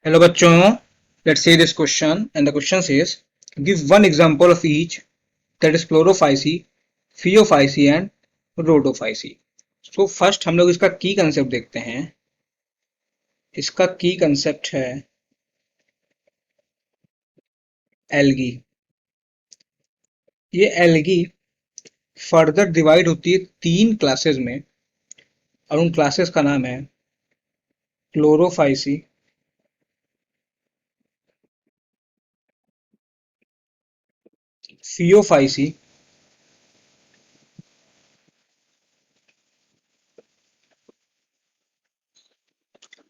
Hello bachcho, let's say this question and the question says give one example of each, that is Chlorophyceae, Phaeophyceae and Rhodophyceae. So first हम लोग इसका की concept देखते हैं। इसका की कंसेप्ट है एल्गी। ये एल्गी फर्दर डिवाइड होती है तीन क्लासेस में और उन क्लासेस का नाम है Chlorophyceae, Phaeophyceae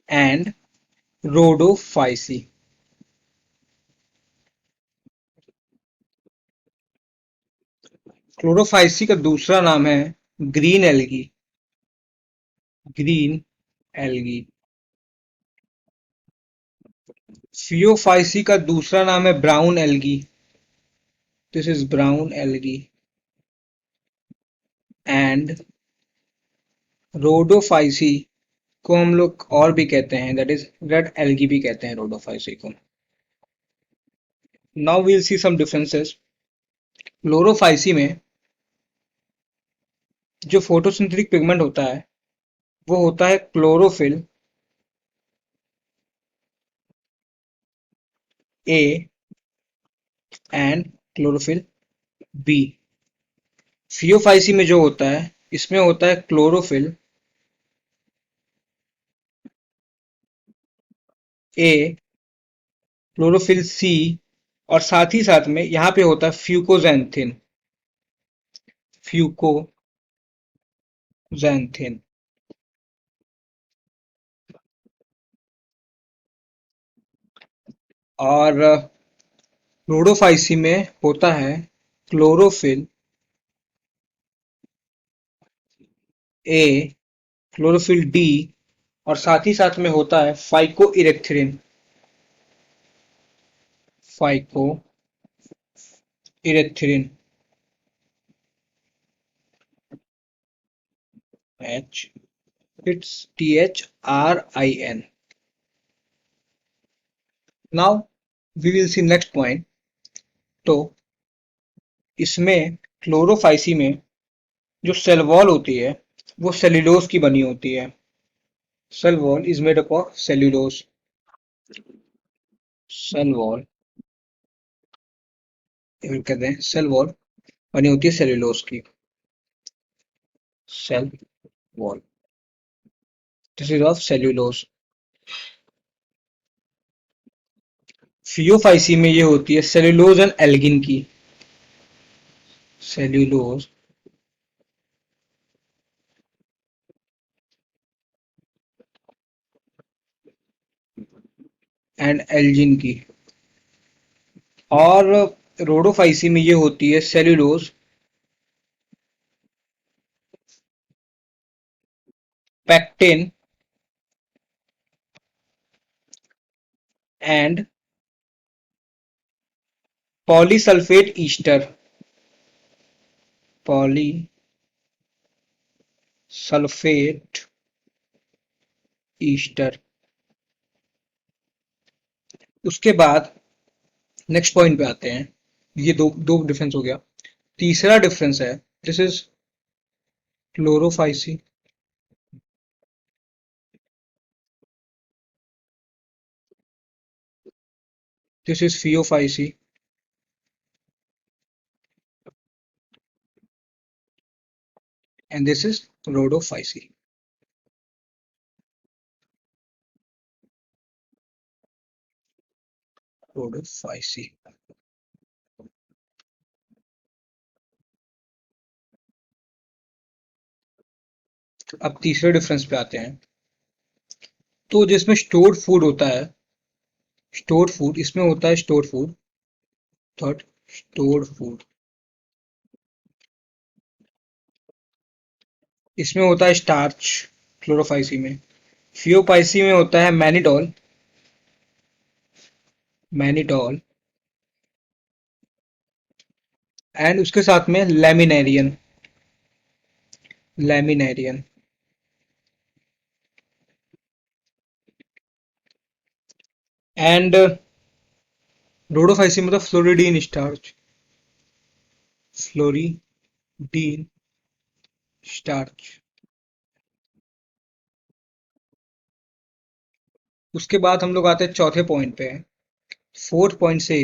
and Rhodophyceae. Chlorophyceae का दूसरा नाम है green algae. Green algae. Phaeophyceae का दूसरा नाम है brown algae. This is brown algae. And Rhodophyceae को हम लोग और भी कहते हैं, दैट इज रेड एल्गी भी कहते हैं रोडोफाइसी को। Now we'll see some differences. Chlorophyceae में जो फोटोसिंथेटिक पिगमेंट होता है वो होता है chlorophyll a and chlorophyll b. Phaeophyceae में जो होता है इसमें होता है क्लोरोफिल ए, क्लोरोफिल सी और साथ ही साथ में यहाँ पे होता है फ्यूकोजैंथिन। फ्यूकोजैंथिन। और रोडोफाइसी में होता है क्लोरोफिल ए, क्लोरोफिल डी और साथ ही साथ में होता है phycoerythrin. Phycoerythrin H, it's THRIN। Now we will see next point. तो इसमें क्लोरोफाइसी में जो सेल वॉल होती है वो सेल्यूलोज की बनी होती है। Cell wall is made up of cellulose. Cell wall कहते हैं, सेल वॉल बनी होती है सेल्यूलोज की। Cell wall, this is of cellulose. Phaeophyceae में ये होती है सेल्यूलोज एंड एल्गिन की। सेल्यूलोज एंड एल्जिन की। और रोडोफाइसी में ये होती है cellulose, pectin and polysulphate ester. Polysulphate ester. उसके बाद नेक्स्ट पॉइंट पे आते हैं। ये दो दो डिफरेंस हो गया। तीसरा डिफरेंस है, this is Chlorophyceae, this is phaeophyceae and this is Rhodophyceae. Rhodophyceae. अब तीसरे डिफरेंस पे आते हैं। तो जिसमें स्टोर्ड फूड होता है, स्टोर्ड फूड इसमें होता है stored food. Third, stored food इसमें होता है स्टार्च। क्लोरोफाइसी में। फियोपाइसी में होता है मैनिडॉल। मैनिडॉल एंड उसके साथ में लैमिनेरियन। लैमिनेरियन। एंड रोडोफाइसी मतलब फ्लोरिडीन स्टार्च, फ्लोरिडीन स्टार्च। उसके बाद हम लोग आते हैं चौथे पॉइंट पे। फोर्थ पॉइंट से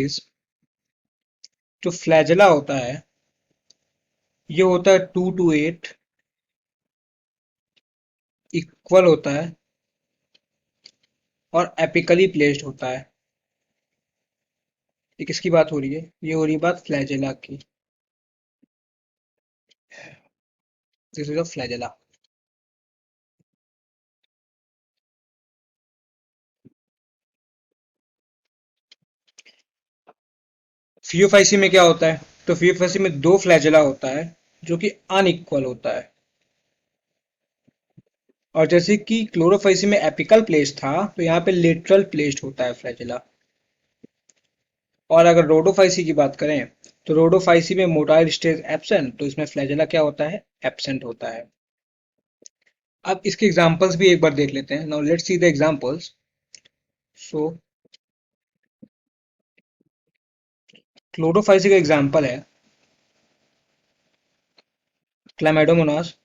जो फ्लैजेला होता है ये होता है 2 to 8 इक्वल होता है और एपिकली प्लेस्ड होता है। ये किसकी बात हो रही है? ये हो रही है बात फ्लैजेला की। This is a flagella. Phaeophyceae में क्या होता है? तो फियोफाइसी में दो फ्लैजेला होता है जो कि अनइक्वल होता है। और जैसे कि क्लोरोफाइसी में एपिकल प्लेस था तो यहाँ पे लेटरल प्लेस्ड होता है फ्लैजेला। और अगर रोडोफाइसी की बात करें तो रोडोफाइसी में मोटाइल स्टेज एब्सेंट, तो इसमें फ्लैजेला क्या होता है? एब्सेंट होता है। अब इसके एग्जांपल्स भी एक बार देख लेते हैं। Now let's see the examples. So Chlorophyceae का एग्जांपल है क्लैमाइडोमोनास,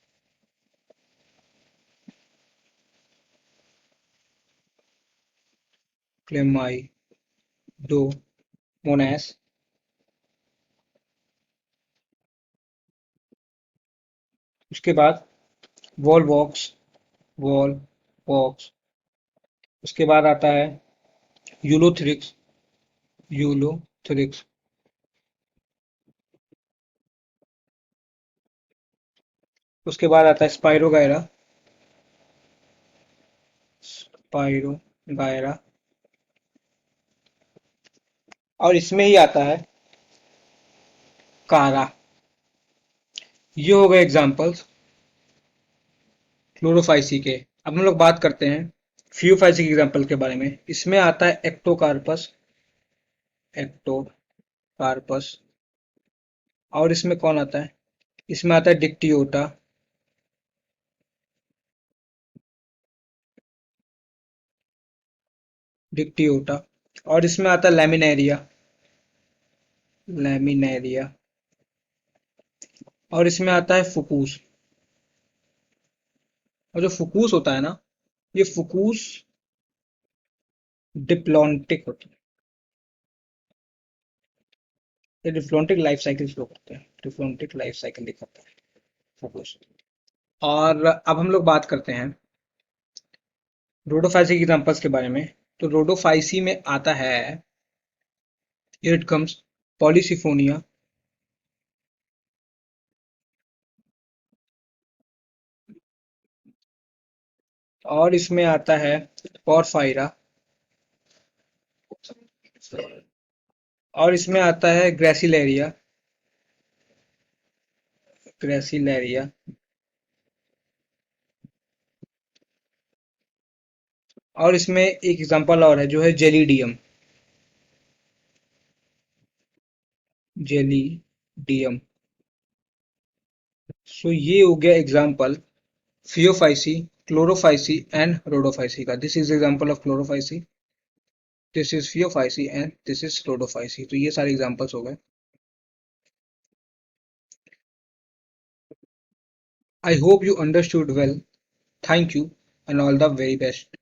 क्लेमाइडोमोनास। उसके बाद वॉलवॉक्स, वॉलवॉक्स। उसके बाद आता है यूलोथ्रिक्स, यूलोथ्रिक्स। उसके बाद आता है स्पाइरोगायरा, स्पाइरोगायरा। और इसमें ही आता है कारा। ये हो गए एग्जांपल्स क्लोरोफाइसी के। अब हम लोग बात करते हैं फियोफाइसी के एग्जांपल के बारे में। इसमें आता है एक्टोकार्पस, एक्टोकार्पस। और इसमें कौन आता है? इसमें आता है डिक्टियोटा, डिक्टियोटा। और इसमें आता है लैमिनेरिया, लैमिनेरिया। और इसमें आता है फुकूस। और जो फुकूस होता है ना, ये फुकूस डिप्लॉन्टिक होता है। ये डिप्लॉन्टिक लाइफ साइकिल फ्लो करते हैं, डिप्लॉन्टिक लाइफ साइकिल दिखाता है फुकूस। और अब हम लोग बात करते हैं रोडोफाइसी के एग्जांपल्स के बारे में। तो रोडोफाइसी में आता है, हियर इट कम्स, पॉलीसिफोनिया। और इसमें आता है पॉरफाइरा। और इसमें आता है ग्रेसिलेरिया, ग्रेसिलेरिया। और इसमें एक एग्जांपल और है जो है जेलीडियम, जेलीडियम। सो ये हो गया example phaeophyceae, chlorophyceae and rhodophyceae का। This is example of chlorophyceae, this is phaeophyceae and this is rhodophyceae. तो ये सारे एग्जांपल्स हो गए। I hope you understood well. Thank you and all the very best.